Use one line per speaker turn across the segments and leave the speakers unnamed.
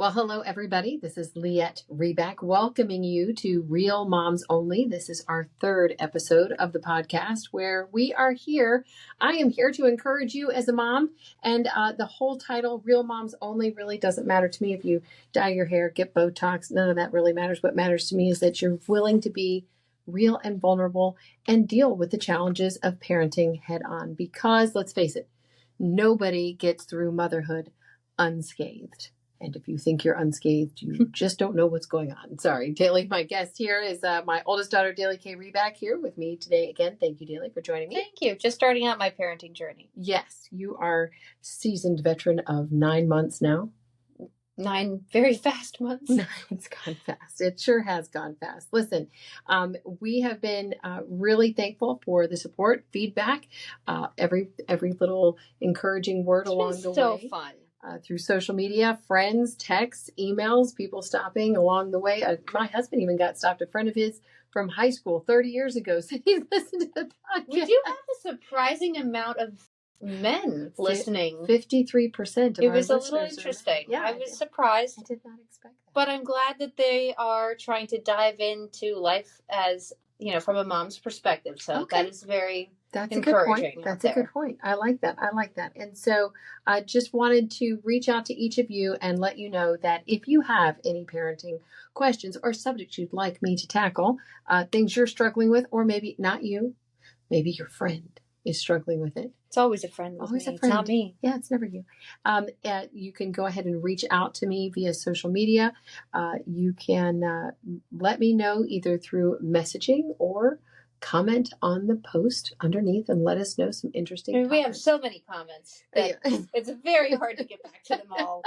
Well, hello, everybody. This is Lyette Reback welcoming you to Real Moms Only. This is our third episode of the podcast where we are here. I am here to encourage you as a mom. And the whole title, Real Moms Only, really doesn't matter to me if you dye your hair, get Botox. None of that really matters. What matters to me is that you're willing to be real and vulnerable and deal with the challenges of parenting head on. Because let's face it, nobody gets through motherhood unscathed. And if you think you're unscathed, you just don't know what's going on. Sorry, Daly, my guest here is my oldest daughter, Daly K. Reback, here with me today again. Thank you, Daly, for joining me.
Thank you. Just starting out my parenting journey.
Yes, you are seasoned veteran of 9 months now.
9 very fast months.
It's gone fast. It sure has gone fast. Listen, we have been really thankful for the support, feedback, every little encouraging word along the way.
So fun.
Through social media, friends, texts, emails, people stopping along the way. My husband even got stopped. A friend of his from high school 30 years ago said he listened to the podcast.
We do have a surprising amount of men listening.
53% of
it
our
was a
listeners
little interesting.
Yeah,
I was surprised.
I did not expect that.
But I'm glad that they are trying to dive into life as, from a mom's perspective. So that is very encouraging.
That's a good point. I like that. And so I just wanted to reach out to each of you and let you know that if you have any parenting questions or subjects you'd like me to tackle, things you're struggling with, or maybe not you, maybe your friend is struggling with it.
It's always a friend.
Always a friend.
It's not me.
Yeah, it's never you. You can go ahead and reach out to me via social media. You can let me know either through messaging or comment on the post underneath and let us know some interesting
We have so many comments that it's very hard to get back to them all,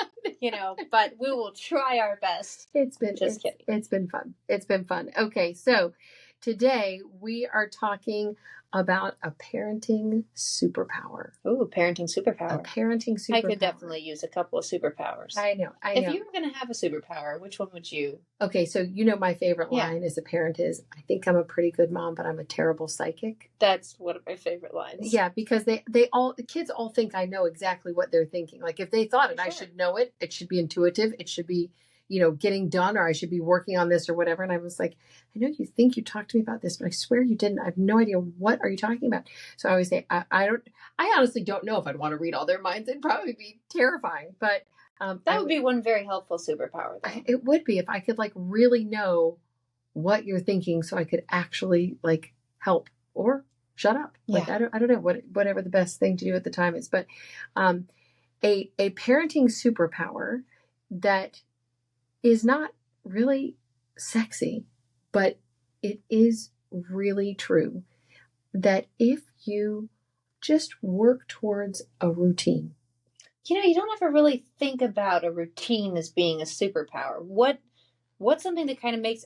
but we will try our best.
It's been fun. It's been fun. Okay, so today we are talking about a parenting superpower.
Ooh, parenting superpower.
A parenting superpower.
I could definitely use a couple of superpowers.
I know.
If you were going to have a superpower, which one would you?
Okay, so my favorite line as a parent is, I think I'm a pretty good mom, but I'm a terrible psychic.
That's one of my favorite lines.
Yeah, because the kids all think I know exactly what they're thinking. Like if they thought it, I should know it. It should be intuitive. It should be getting done, or I should be working on this or whatever. And I was like, I know you think you talked to me about this, but I swear you didn't. I have no idea. What are you talking about? So I always say, I honestly don't know if I'd want to read all their minds. It'd probably be terrifying, but
that would be one very helpful superpower, though.
It would be if I could really know what you're thinking so I could actually help or shut up. I don't know whatever the best thing to do at the time is, but a parenting superpower that is not really sexy, but it is really true that if you just work towards a routine.
You don't ever really think about a routine as being a superpower. What's something that kind of makes,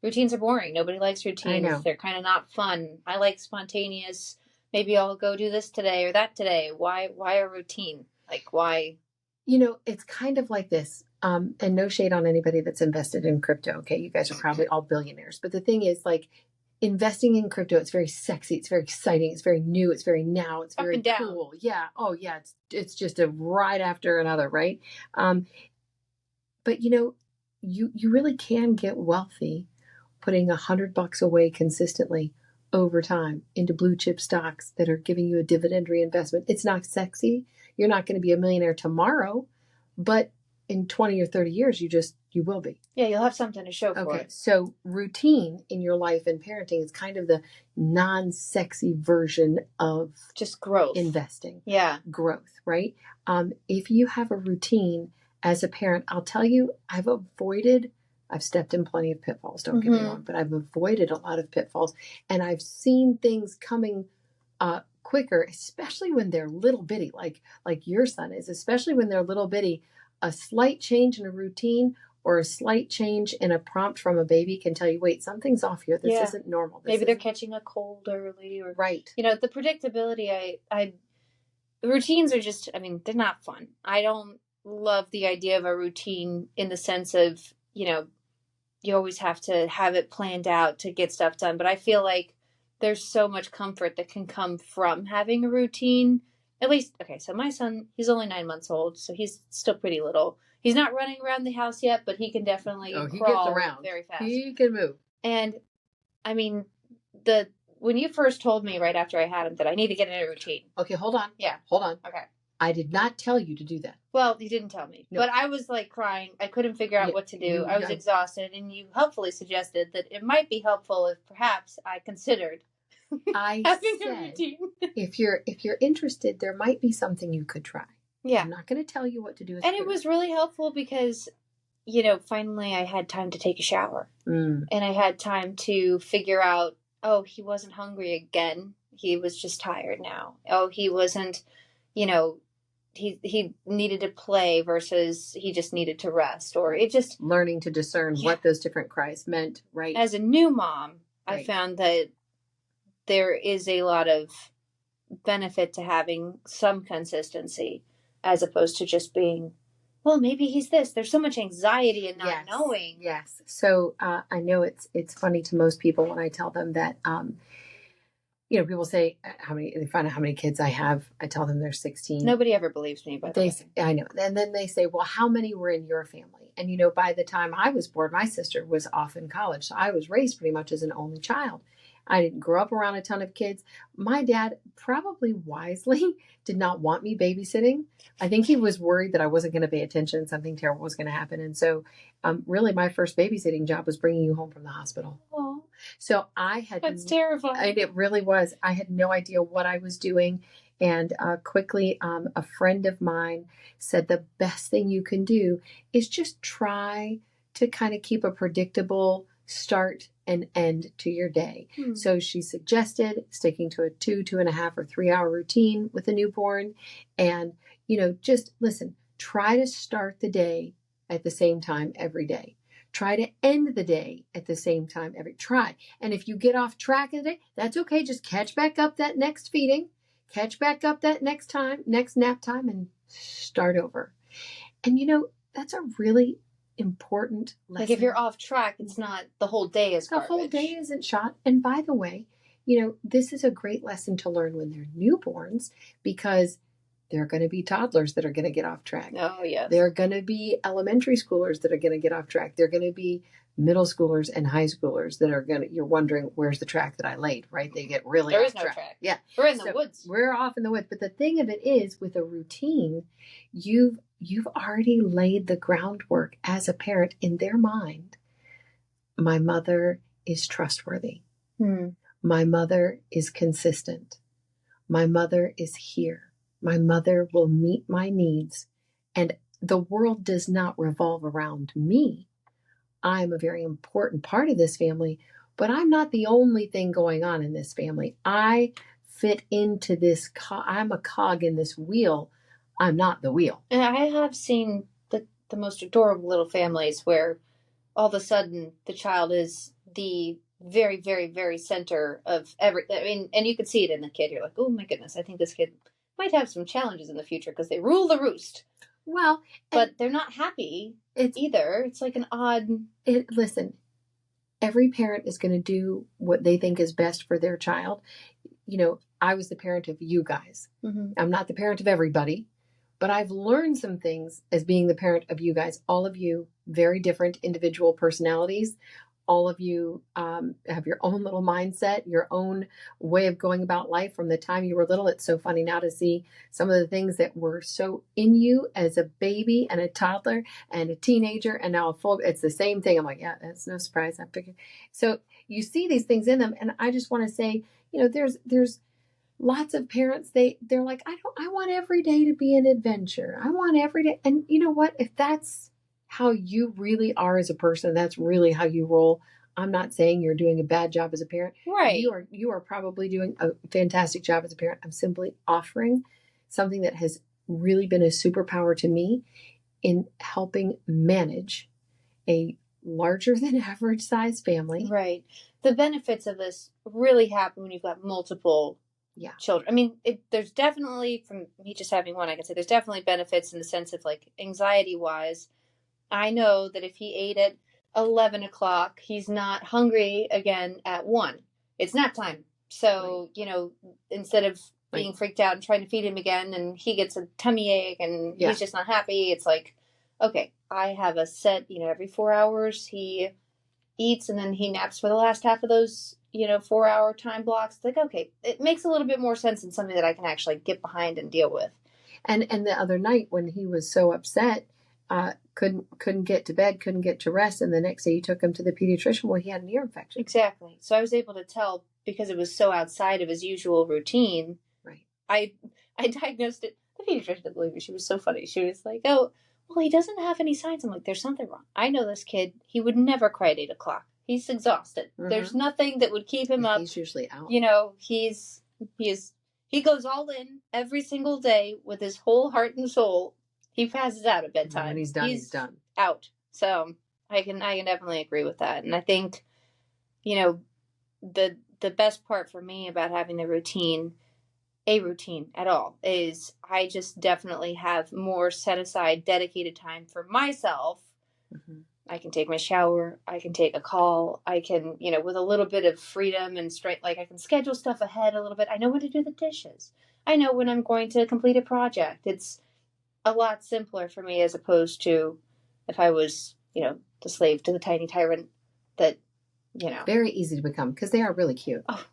routines are boring. Nobody likes routines. I know. They're kind of not fun. I like spontaneous, maybe I'll go do this today or that today. Why a routine? Why?
It's kind of like this. And no shade on anybody that's invested in crypto. Okay. You guys are probably all billionaires, but the thing is investing in crypto, it's very sexy. It's very exciting. It's very new. It's very now. It's very cool. Yeah. Oh yeah. It's just a ride after another. Right. But you really can get wealthy putting $100 away consistently over time into blue chip stocks that are giving you a dividend reinvestment. It's not sexy. You're not going to be a millionaire tomorrow, but in 20 or 30 years, you will be.
Yeah, you'll have something to show for it.
Okay, so routine in your life and parenting is kind of the non-sexy version of
just growth.
Investing.
Yeah.
Growth, right? If you have a routine as a parent, I'll tell you, I've stepped in plenty of pitfalls, don't get me wrong, but I've avoided a lot of pitfalls, and I've seen things coming quicker, especially when they're little bitty, like your son is, especially when they're little bitty. A slight change in a routine or a slight change in a prompt from a baby can tell you, wait, something's off here. This isn't normal.
Maybe they're catching a cold early. Or,
right.
The predictability, the routines are just, they're not fun. I don't love the idea of a routine in the sense of, you always have to have it planned out to get stuff done. But I feel like there's so much comfort that can come from having a routine. At least, okay, so my son, he's only 9 months old, so he's still pretty little. He's not running around the house yet, but he can definitely
he
crawl
gets around
very fast.
He can move.
And I mean, when you first told me right after I had him that I need to get in a routine.
Okay, hold on.
Yeah.
Hold on.
Okay.
I did not tell you to do that.
Well, you didn't tell me. No. But I was like crying. I couldn't figure out what to do. I was exhausted. And you helpfully suggested that it might be helpful if perhaps I considered having a routine. if you're
interested, there might be something you could try.
Yeah.
I'm not going to tell you what to do.
And it was really helpful because, finally I had time to take a shower. And I had time to figure out, oh, he wasn't hungry again. He was just tired now. Oh, he wasn't, he needed to play versus he just needed to rest, or it just
learning to discern what those different cries meant. Right.
As a new mom, I found that there is a lot of benefit to having some consistency as opposed to just being, well, maybe he's this. There's so much anxiety in not knowing.
Yes. So I know it's funny to most people when I tell them that, people say they find out how many kids I have. I tell them there's 16.
Nobody ever believes me, but
I know. And then they say, well, how many were in your family? And, by the time I was born, my sister was off in college. So I was raised pretty much as an only child. I didn't grow up around a ton of kids. My dad, probably wisely, did not want me babysitting. I think he was worried that I wasn't going to pay attention. Something terrible was going to happen. And so really my first babysitting job was bringing you home from the hospital.
Oh,
so I had...
That's terrifying.
It really was. I had no idea what I was doing. And quickly, a friend of mine said the best thing you can do is just try to kind of keep a predictable start and end to your day. So she suggested sticking to a 2.5 or 3 hour routine with a newborn. And, just listen, try to start the day at the same time every day. Try to end the day at the same time try. And if you get off track of the day, that's okay. Just catch back up that next feeding, catch back up that next nap time, and start over. And, that's a really important lesson.
Like if you're off track, it's not the whole day is garbage.
The whole day isn't shot. And by the way, this is a great lesson to learn when they're newborns, because there are going to be toddlers that are going to get off track.
Oh, yes.
There are going to be elementary schoolers that are going to get off track. There are going to be middle schoolers and high schoolers that are you're wondering, where's the track that I laid, right? They get really
there
off
is no track.
Yeah.
We're in the woods.
We're off in the woods. But the thing of it is, with a routine, you've already laid the groundwork as a parent in their mind. My mother is trustworthy. My mother is consistent. My mother is here. My mother will meet my needs. And the world does not revolve around me. I'm a very important part of this family, but I'm not the only thing going on in this family. I fit into this. I'm a cog in this wheel. I'm not the wheel.
And I have seen the most adorable little families where all of a sudden the child is the very, very, very center of everything. And you can see it in the kid. You're like, oh my goodness, I think this kid might have some challenges in the future because they rule the roost.
Well,
but they're not happy either. It's like an odd...
Listen, every parent is going to do what they think is best for their child. I was the parent of you guys. I'm not the parent of everybody, but I've learned some things as being the parent of you guys. All of you, very different individual personalities. All of you have your own little mindset, your own way of going about life from the time you were little. It's so funny now to see some of the things that were so in you as a baby and a toddler and a teenager, and now it's the same thing. I'm like, yeah, that's no surprise. I figured. So you see these things in them, and I just want to say, there's lots of parents, they're like, I want every day to be an adventure. I want every day. And you know what? If that's how you really are as a person, that's really how you roll. I'm not saying you're doing a bad job as a parent.
Right.
You are probably doing a fantastic job as a parent. I'm simply offering something that has really been a superpower to me in helping manage a larger than average size family.
Right. The benefits of this really happen when you've got multiple children. I mean, there's definitely, from me just having one, I can say there's definitely benefits in the sense of like anxiety wise. I know that if he ate at 11 o'clock, he's not hungry again at 1. It's nap time. So, instead of being freaked out and trying to feed him again and he gets a tummy ache and he's just not happy, it's like, okay, I have a set, every 4 hours he eats and then he naps for the last half of those, 4 hour time blocks. It's like, okay, it makes a little bit more sense and something that I can actually get behind and deal with.
And the other night when he was so upset, couldn't get to bed, couldn't get to rest, and the next day you took him to the pediatrician. Well, he had an ear infection.
Exactly. So I was able to tell because it was so outside of his usual routine.
Right.
I diagnosed it. The pediatrician didn't believe me. She was so funny. She was like, "Oh, well, he doesn't have any signs." I'm like, "There's something wrong. I know this kid. He would never cry at 8 o'clock. He's exhausted. Mm-hmm. There's nothing that would keep him up.
He's usually out.
He goes all in every single day with his whole heart and soul. He passes out at bedtime.
When he's done, he's done.
Out. So I can definitely agree with that. And I think, the best part for me about having a routine at all, is I just definitely have more set aside, dedicated time for myself. Mm-hmm. I can take my shower. I can take a call. I can, with a little bit of freedom and straight, like I can schedule stuff ahead a little bit. I know when to do the dishes. I know when I'm going to complete a project. It's a lot simpler for me as opposed to if I was, the slave to the tiny tyrant that,
Very easy to become because they are really cute.
Oh,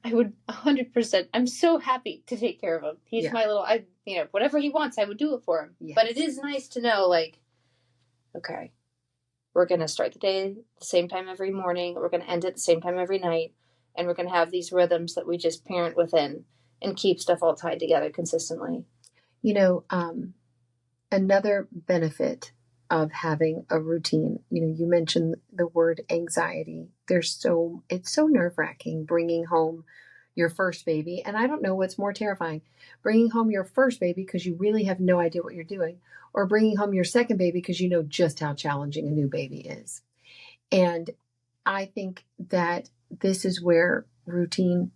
I would 100%. I'm so happy to take care of him. He's my little, whatever he wants, I would do it for him. Yes. But it is nice to know, like, okay, we're going to start the day at the same time every morning. We're going to end it at the same time every night. And we're going to have these rhythms that we just parent within and keep stuff all tied together consistently.
Another benefit of having a routine, you mentioned the word anxiety. It's so nerve-wracking bringing home your first baby. And I don't know what's more terrifying, bringing home your first baby because you really have no idea what you're doing, or bringing home your second baby because you know just how challenging a new baby is. And I think that this is where routine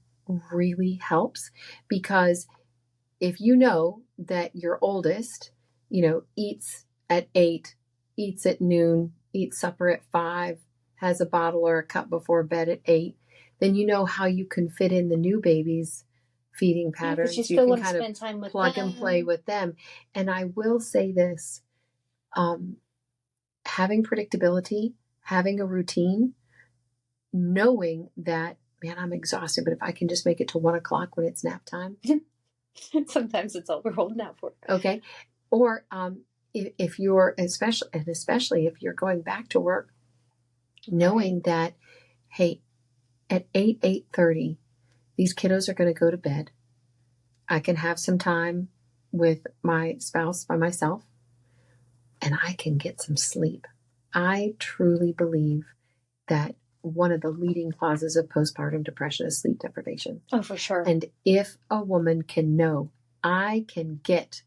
really helps, because if you know that your oldest, eats at 8, eats at noon, eats supper at 5, has a bottle or a cup before bed at 8, then you know how you can fit in the new baby's feeding patterns.
You still want to spend time with
plug and play with them. And I will say this, having predictability, having a routine, knowing that, man, I'm exhausted, but if I can just make it to 1 o'clock when it's nap time.
Sometimes it's all we're holding out for.
Okay. Or if you're, especially if you're going back to work, knowing that, hey, at 8:30, these kiddos are going to go to bed. I can have some time with my spouse by myself, and I can get some sleep. I truly believe that one of the leading causes of postpartum depression is sleep deprivation.
Oh, for sure.
And if a woman can know, I can get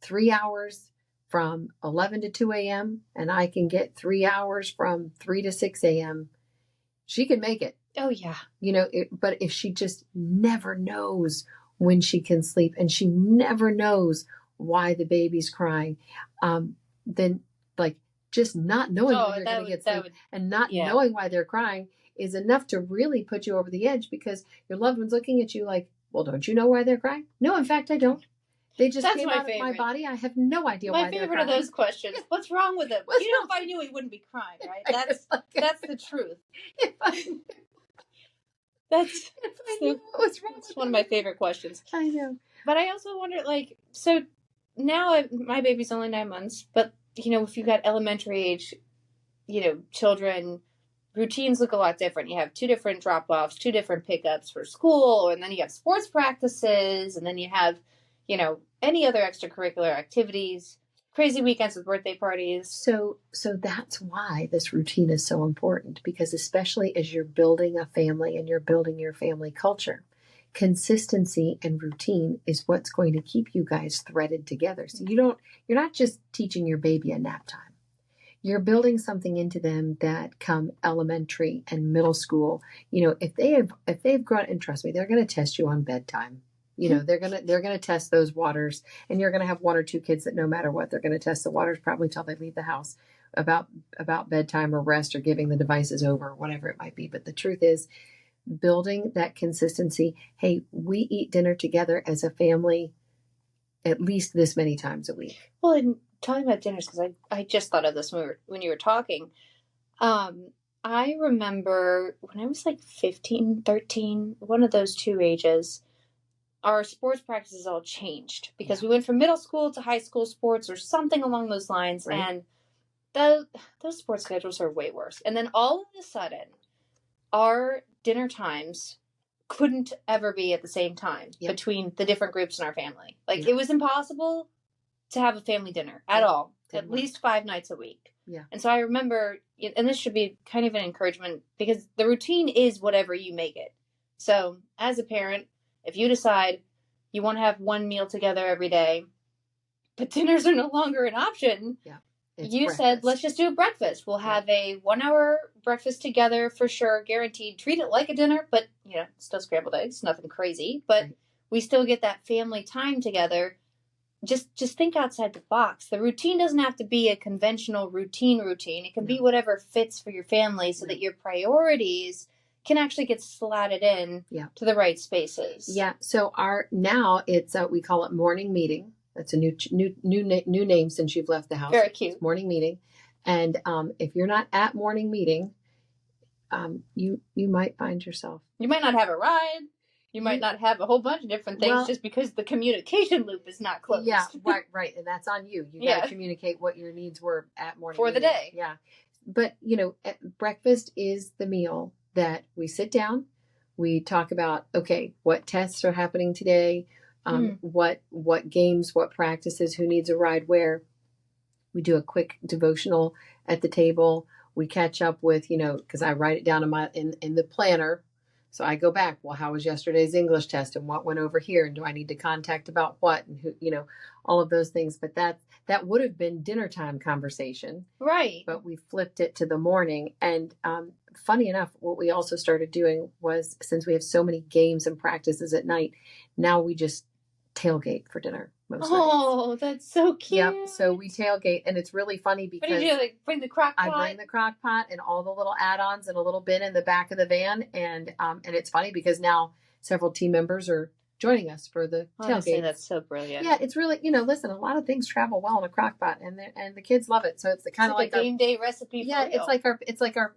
3 hours from 11 to 2 a.m. and I can get 3 hours from 3 to 6 a.m., she can make it.
Oh, yeah.
But if she just never knows when she can sleep and she never knows why the baby's crying, then just not knowing when you're going to get sleep and not knowing why they're crying is enough to really put you over the edge, because your loved one's looking at you like, well, don't you know why they're crying? No, in fact, I don't. They just came out of my body. I have no idea why they're crying.
My favorite of those questions. What's wrong with him? If I knew he wouldn't be crying, right? That's the truth. That's one of my favorite questions.
I know.
But I also wonder, so now my baby's only 9 months, but, if you've got elementary age, children, routines look a lot different. You have 2 different drop-offs, 2 different pickups for school, and then you have sports practices, and then you have, any other extracurricular activities, crazy weekends with birthday parties.
So that's why this routine is so important, because especially as you're building a family and you're building your family culture, consistency and routine is what's going to keep you guys threaded together. So you're not just teaching your baby a nap time. You're building something into them that come elementary and middle school. If they've grown, and trust me, they're going to test you on bedtime. They're going to test those waters, and you're going to have 1 or 2 kids that no matter what, they're going to test the waters probably till they leave the house about bedtime or rest or giving the devices over or whatever it might be. But the truth is, building that consistency. Hey, we eat dinner together as a family at least this many times a week.
Well, and talking about dinners, because I just thought of this when you were talking. I remember when I was like 15, 13, one of those two ages, our sports practices all changed because we went from middle school to high school sports or something along those lines. Right. And those sports schedules are way worse. And then all of a sudden, our dinner times couldn't ever be at the same time between the different groups in our family. Like, it was impossible to have a family dinner at all, at least 5 nights a week. Yeah. And so I remember, and this should be kind of an encouragement, because the routine is whatever you make it. So as a parent, if you decide you want to have one meal together every day, but dinners are no longer an option, you said, let's just do a breakfast. We'll have a 1 hour breakfast together for sure, guaranteed. Treat it like a dinner, but, still scrambled eggs, nothing crazy. But we still get that family time together. Just think outside the box. The routine doesn't have to be a conventional routine. It can be whatever fits for your family, so that your priorities can actually get slotted in to the right spaces. Yeah. So now it's we call it morning meeting. That's a new name since you've left the house. Very cute. It's morning meeting, and if you're not at morning meeting, you might find yourself. You might not have a ride. You might not have a whole bunch of different things just because the communication loop is not closed. Yeah, right. And that's on you. You got to communicate what your needs were at morning for meeting. The day. Yeah. But, breakfast is the meal that we sit down, we talk about, okay, what tests are happening today, what games, what practices, who needs a ride where. We do a quick devotional at the table. We catch up with, because I write it down in the planner. So I go back, well, how was yesterday's English test and what went over here? And do I need to contact about what? And who, all of those things. But that would have been dinner time conversation. Right. But we flipped it to the morning. And funny enough, what we also started doing was, since we have so many games and practices at night, now we just tailgate for dinner. Nights. That's so cute. Yep. So we tailgate, and it's really funny because what do you do? Like bring the crock pot? I bring the crock pot and all the little add-ons and a little bin in the back of the van, and it's funny because now several team members are joining us for the tailgate. That's so brilliant. Yeah, it's really listen, a lot of things travel well in a crock pot, and the kids love it. So it's kind of like a game day recipe. Yeah, it's like our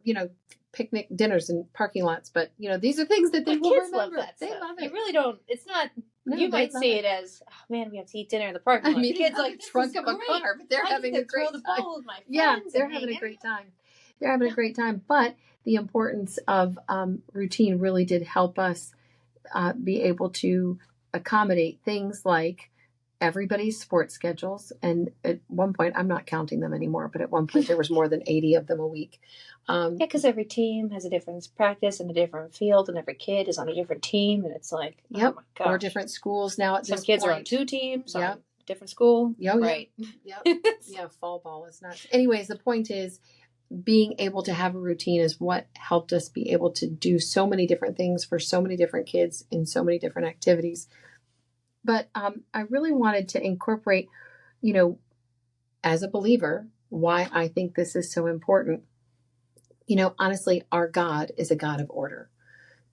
picnic dinners and parking lots, but these are things that they will remember. Love that they love it. You really don't. It's not. No, you might see it as, oh man, we have to eat dinner in the parking lot. I mean, the kids like the trunk of a car, but they're having a great time. With my friends they're having a great time. They're having a great time. But the importance of routine really did help us be able to accommodate things like everybody's sports schedules. And at one point, I'm not counting them anymore, but at one point there was more than 80 of them a week. Because every team has a different practice and a different field, and every kid is on a different team, and it's like, oh my gosh. Or different schools now at this point. Some kids are on 2 teams, on different school. Right. Yep. Yeah, fall ball is not. Anyways, the point is, being able to have a routine is what helped us be able to do so many different things for so many different kids in so many different activities. But I really wanted to incorporate, as a believer, why I think this is so important. Honestly, our God is a God of order.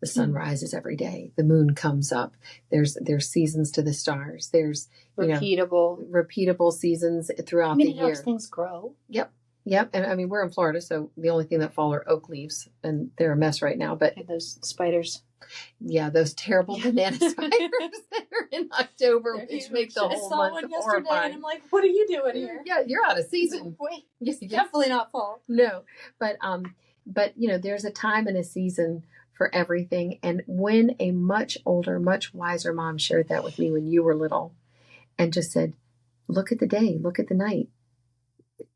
The sun rises every day. The moon comes up. There's seasons to the stars. There's repeatable seasons throughout the year. It helps things grow. Yep. And I mean, we're in Florida, so the only thing that fall are oak leaves, and they're a mess right now. But and those spiders. Yeah, those terrible banana spiders that are in October, which make the whole month horrifying. And I'm like, what are you doing here? Yeah, you're out of season. Wait, yes, definitely not fall. No, but there's a time and a season for everything. And when a much older, much wiser mom shared that with me when you were little, and just said, look at the day, look at the night.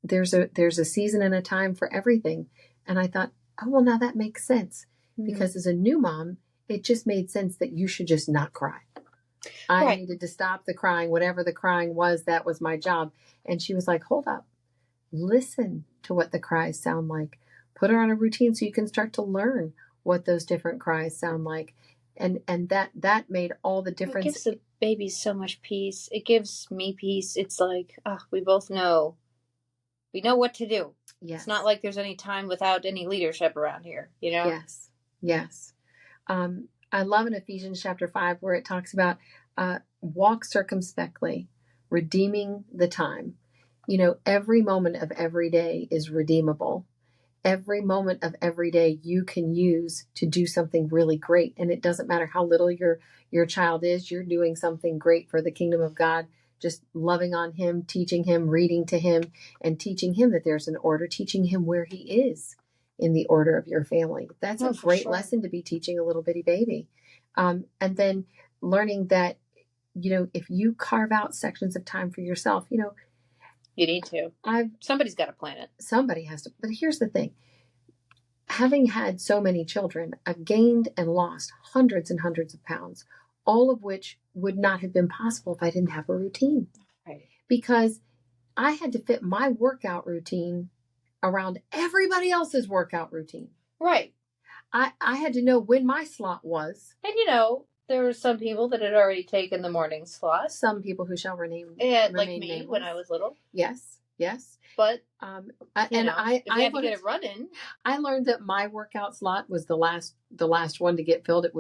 There's a season and a time for everything. And I thought, oh, well, now that makes sense. Because as a new mom, it just made sense that you should just not cry. I needed to stop the crying, whatever the crying was, that was my job. And she was like, hold up, listen to what the cries sound like. Put her on a routine so you can start to learn what those different cries sound like. And that made all the difference. It gives the babies so much peace. It gives me peace. It's like, we both know. We know what to do. Yes. It's not like there's any time without any leadership around here, Yes. I love in Ephesians chapter 5 where it talks about walk circumspectly, redeeming the time.
Every moment of every day is redeemable. Every moment of every day you can use to do something really great. And it doesn't matter how little your child is, you're doing something great for the kingdom of God, just loving on him, teaching him, reading to him, and teaching him that there's an order, teaching him where he is in the order of your family. That's a great lesson to be teaching a little bitty baby. And then learning that, if you carve out sections of time for yourself,
you need to. Somebody's got to plan it.
Somebody has to. But here's the thing. Having had so many children, I've gained and lost hundreds and hundreds of pounds, all of which would not have been possible if I didn't have a routine.
Right.
Because I had to fit my workout routine around everybody else's workout routine.
Right.
I had to know when my slot was.
And there were some people that had already taken the morning slot.
Some people who shall remain
like me nameless. When I was little.
Yes.
But
I
if you had to get it running.
I learned that my workout slot was the last one to get filled. It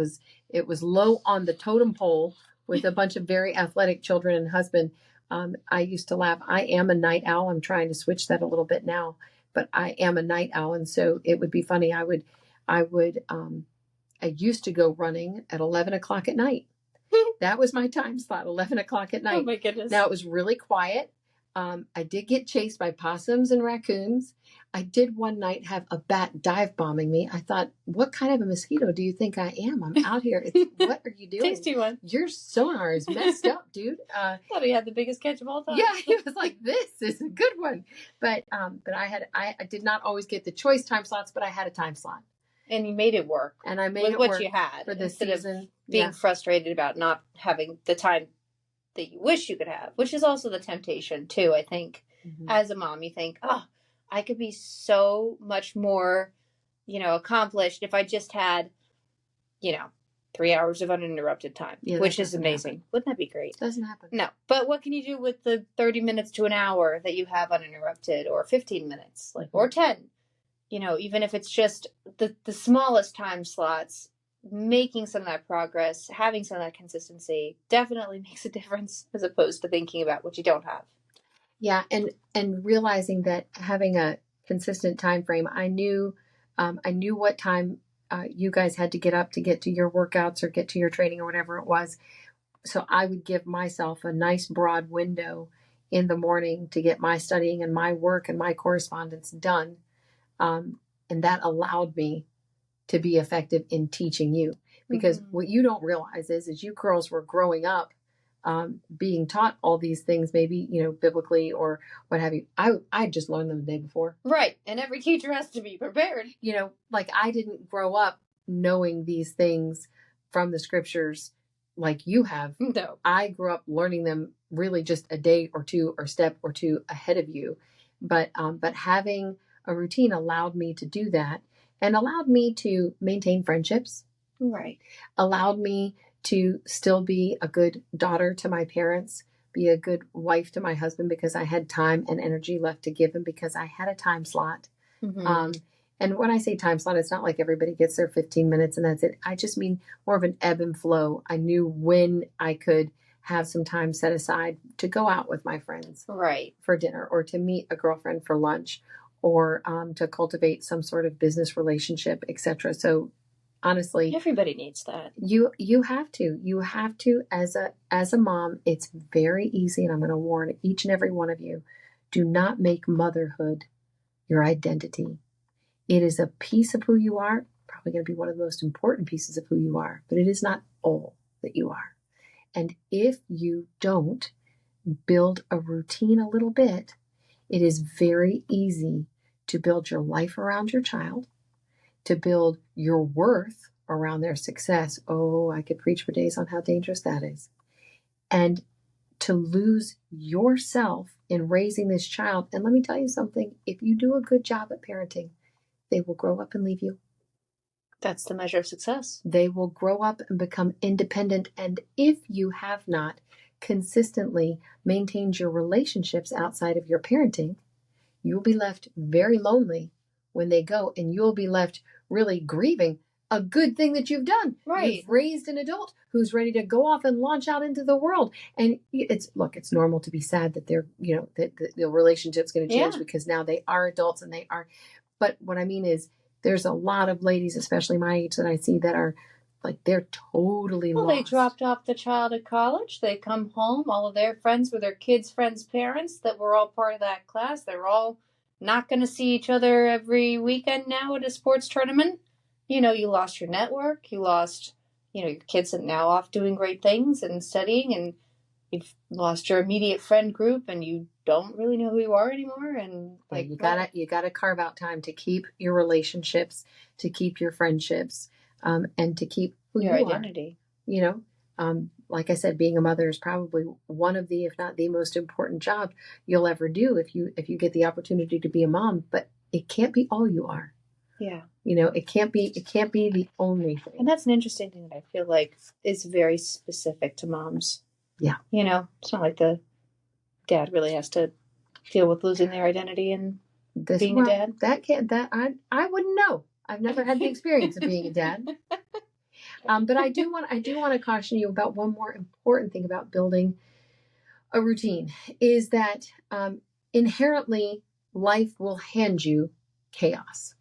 was low on the totem pole with a bunch of very athletic children and husband. I used to laugh. I am a night owl. I'm trying to switch that a little bit now, but I am a night owl, and so it would be funny. I used to go running at 11 o'clock at night. That was my time slot, 11 o'clock at night.
Oh, my goodness.
Now, it was really quiet. I did get chased by possums and raccoons. I did one night have a bat dive bombing me. I thought, what kind of a mosquito do you think I am? I'm out here. What are you doing?
Tasty one.
Your sonar is messed up, dude.
Thought he had the biggest catch of all time.
Yeah, he was like, this is a good one. But I did not always get the choice time slots, but I had a time slot.
And you made it work.
And I made it
work
work
you had
for this season.
Of being frustrated about not having the time that you wish you could have, which is also the temptation too. I think as a mom, you think, oh, I could be so much more, accomplished if I just had, 3 hours of uninterrupted time, which is amazing.
Happen.
Wouldn't that be great?
Doesn't happen.
No. But what can you do with the 30 minutes to an hour that you have uninterrupted, or 15 minutes, or 10? Even if it's just the smallest time slots, making some of that progress, having some of that consistency definitely makes a difference, as opposed to thinking about what you don't have.
Yeah. And realizing that having a consistent time frame, I knew what time you guys had to get up to get to your workouts or get to your training or whatever it was. So I would give myself a nice broad window in the morning to get my studying and my work and my correspondence done. And that allowed me to be effective in teaching you, because what you don't realize is you girls were growing up, being taught all these things, maybe, biblically or what have you. I just learned them the day before.
Right. And every teacher has to be prepared.
Like I didn't grow up knowing these things from the scriptures like you have.
No.
I grew up learning them really just a day or two or step or two ahead of you. But having a routine allowed me to do that, and allowed me to maintain friendships.
Right.
Allowed me to still be a good daughter to my parents, be a good wife to my husband, because I had time and energy left to give him, because I had a time slot. And when I say time slot, it's not like everybody gets their 15 minutes and that's it. I just mean more of an ebb and flow. I knew when I could have some time set aside to go out with my friends for dinner, or to meet a girlfriend for lunch, or to cultivate some sort of business relationship, etc. So honestly,
everybody needs that.
You have to as a mom. It's very easy, and I'm going to warn each and every one of you, do not make motherhood your identity. It is a piece of who you are, probably going to be one of the most important pieces of who you are, but it is not all that you are. And if you don't build a routine a little bit, it is very easy to build your life around your child, to build your worth around their success. Oh, I could preach for days on how dangerous that is. And to lose yourself in raising this child. And let me tell you something, if you do a good job at parenting, they will grow up and leave you.
That's the measure of success.
They will grow up and become independent. And if you have not consistently maintained your relationships outside of your parenting, you'll be left very lonely when they go, and you'll be left really grieving a good thing that you've done.
Right.
You've raised an adult who's ready to go off and launch out into the world. And it's normal to be sad that they're, that the relationship's going to change because now they are adults and they are. But what I mean is there's a lot of ladies, especially my age, that I see that are they're totally lost.
They dropped off the child at college. They come home. All of their friends were their kids' friends' parents that were all part of that class. They're all not going to see each other every weekend now at a sports tournament. You lost your network. You lost, your kids are now off doing great things and studying, and you've lost your immediate friend group, and you don't really know who you are anymore. And
you gotta carve out time to keep your relationships, to keep your friendships. And to keep who
your
you
identity.
Are. Like I said, being a mother is probably one of the, if not the most important job you'll ever do if you get the opportunity to be a mom. But it can't be all you are.
Yeah.
It can't be the only thing.
And that's an interesting thing that I feel like is very specific to moms.
Yeah.
It's not like the dad really has to deal with losing their identity and being a dad.
I wouldn't know. I've never had the experience of being a dad. But I do want to caution you about one more important thing about building a routine is that inherently life will hand you chaos.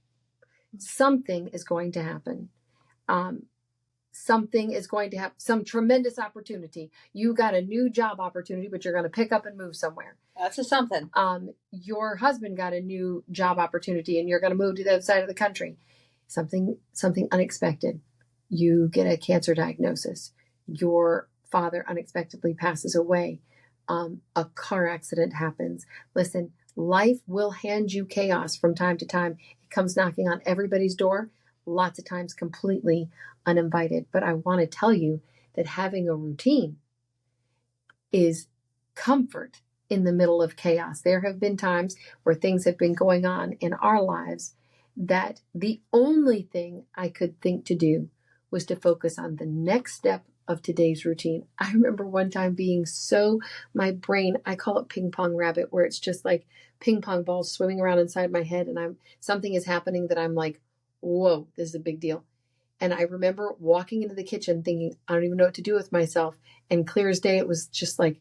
Something is going to happen. Something is going to have some tremendous opportunity. You got a new job opportunity, but you're going to pick up and move somewhere.
That's a something.
Your husband got a new job opportunity and you're going to move to the other side of the country. Something unexpected. You get a cancer diagnosis. Your father unexpectedly passes away. A car accident happens. Listen, life will hand you chaos from time to time. It comes knocking on everybody's door, lots of times completely uninvited. But I want to tell you that having a routine is comfort in the middle of chaos. There have been times where things have been going on in our lives that the only thing I could think to do was to focus on the next step of today's routine. I remember one time being my brain, I call it ping pong rabbit, where it's just like ping pong balls swimming around inside my head and something is happening that I'm like, whoa, this is a big deal. And I remember walking into the kitchen thinking, I don't even know what to do with myself. And clear as day, it was just like,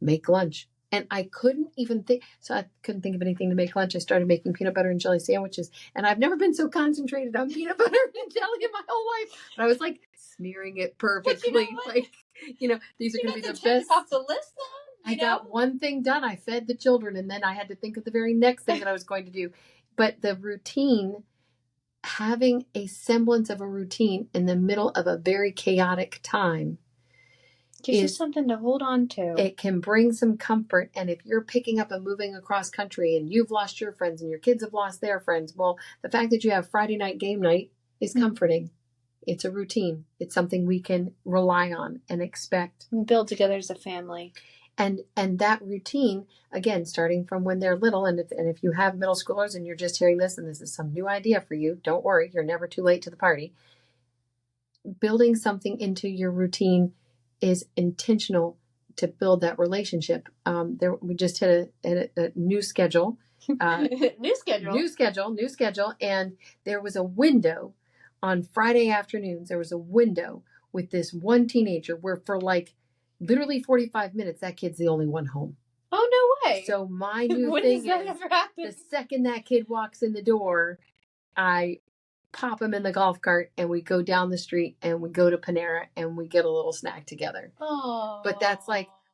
make lunch. And I couldn't even think, so I couldn't think of anything to make lunch. I started making peanut butter and jelly sandwiches. And I've never been so concentrated on peanut butter and jelly in my whole life. And I was like smearing it perfectly. These are going to be the best.
Off the list, though,
I got one thing done. I fed the children. And then I had to think of the very next thing that I was going to do. But the routine, having a semblance of a routine in the middle of a very chaotic time,
gives you something to hold on to.
It can bring some comfort. And if you're picking up and moving across country and you've lost your friends and your kids have lost their friends, well, the fact that you have Friday night game night is comforting. It's a routine. It's something we can rely on and expect.
And build together as a family.
And that routine, again, starting from when they're little, and if you have middle schoolers and you're just hearing this and this is some new idea for you, don't worry, you're never too late to the party. Building something into your routine is intentional to build that relationship. We just hit a new schedule. New schedule. And there was a window on Friday afternoons. There was a window with this one teenager where for literally 45 minutes, that kid's the only one home.
Oh, no way.
So my new thing is the second that kid walks in the door, I pop him in the golf cart and we go down the street and we go to Panera and we get a little snack together.
Oh.
But that's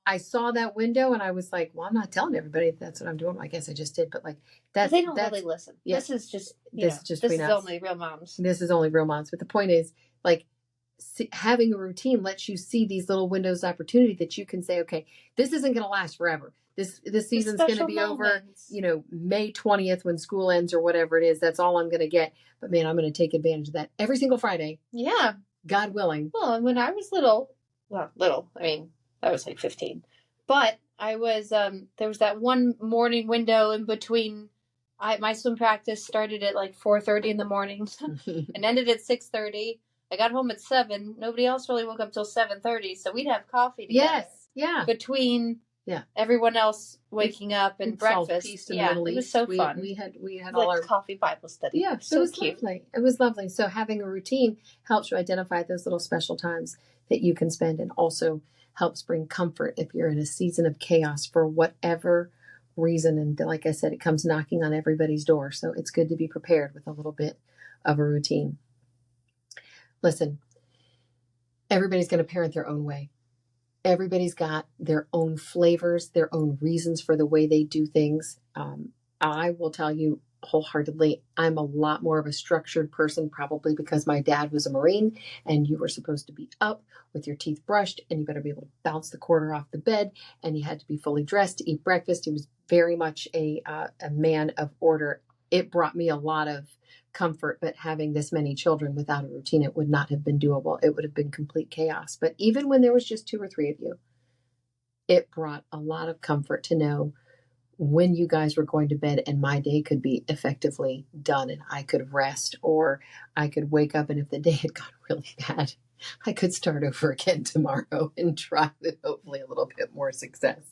I saw that window and I was like, well, I'm not telling everybody that's what I'm doing. I guess I just did, but
they don't really listen. Yeah, this is just only real moms.
This is only real moms. But the point is having a routine lets you see these little windows of opportunity that you can say, okay, this isn't going to last forever. This season's going to be moments. Over, May 20th when school ends or whatever it is. That's all I'm going to get. But man, I'm going to take advantage of that every single Friday.
Yeah.
God willing.
Well, and when I was little, I was 15. But I was, there was that one morning window in between. My swim practice started at 4:30 in the morning and ended at 6:30. I got home at 7. Nobody else really woke up till 7:30. So we'd have coffee together.
Yes. Yeah.
Between
Yeah.
Everyone else waking up and breakfast.
Peace in the Middle
It was
East.
so fun.
We had
like
all our
coffee Bible study.
Yeah,
so
it was
cute.
lovely. It was lovely. So having a routine helps you identify those little special times that you can spend, and also helps bring comfort if you're in a season of chaos for whatever reason. And like I said, it comes knocking on everybody's door. So it's good to be prepared with a little bit of a routine. Listen, everybody's going to parent their own way. Everybody's got their own flavors, their own reasons for the way they do things. I will tell you wholeheartedly, I'm a lot more of a structured person, probably because my dad was a Marine, and you were supposed to be up with your teeth brushed, and you better be able to bounce the quarter off the bed, and you had to be fully dressed to eat breakfast. He was very much a man of order. It brought me a lot of comfort, but having this many children without a routine, it would not have been doable. It would have been complete chaos. But even when there was just 2 or 3 of you, it brought a lot of comfort to know when you guys were going to bed, and my day could be effectively done, and I could rest, or I could wake up, and if the day had gone really bad, I could start over again tomorrow and try with hopefully a little bit more success.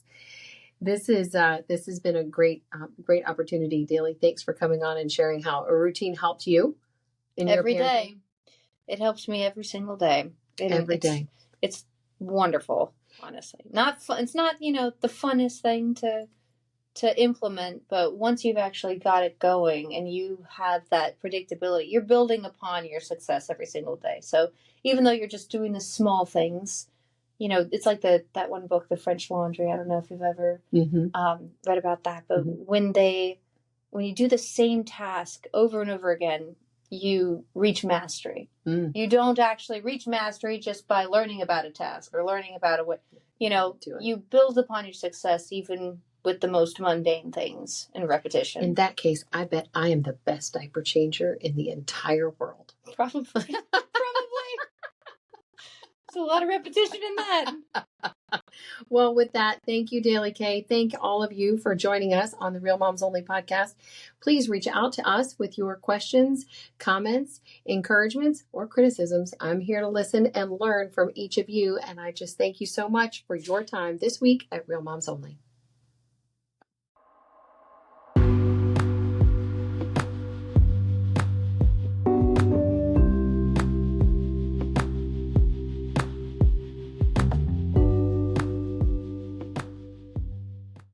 This has been a great opportunity, Daly. Thanks for coming on and sharing how a routine helped you in your
every
parenting.
day. It helps me every single day.
Every day.
It's wonderful, honestly. Not fun. It's not, the funnest thing to implement, but once you've actually got it going and you have that predictability, you're building upon your success every single day. So even though you're just doing the small things, it's like that one book, The French Laundry. I don't know if you've ever read about that, but when you do the same task over and over again, you reach mastery. You don't actually reach mastery just by learning about a task or learning about you build upon your success even with the most mundane things and repetition.
In that case, I bet I am the best diaper changer in the entire world.
Probably. There's a lot of repetition in that.
Well, with that, thank you, Daly K. Thank all of you for joining us on the Real Moms Only podcast. Please reach out to us with your questions, comments, encouragements, or criticisms. I'm here to listen and learn from each of you. And I just thank you so much for your time this week at Real Moms Only.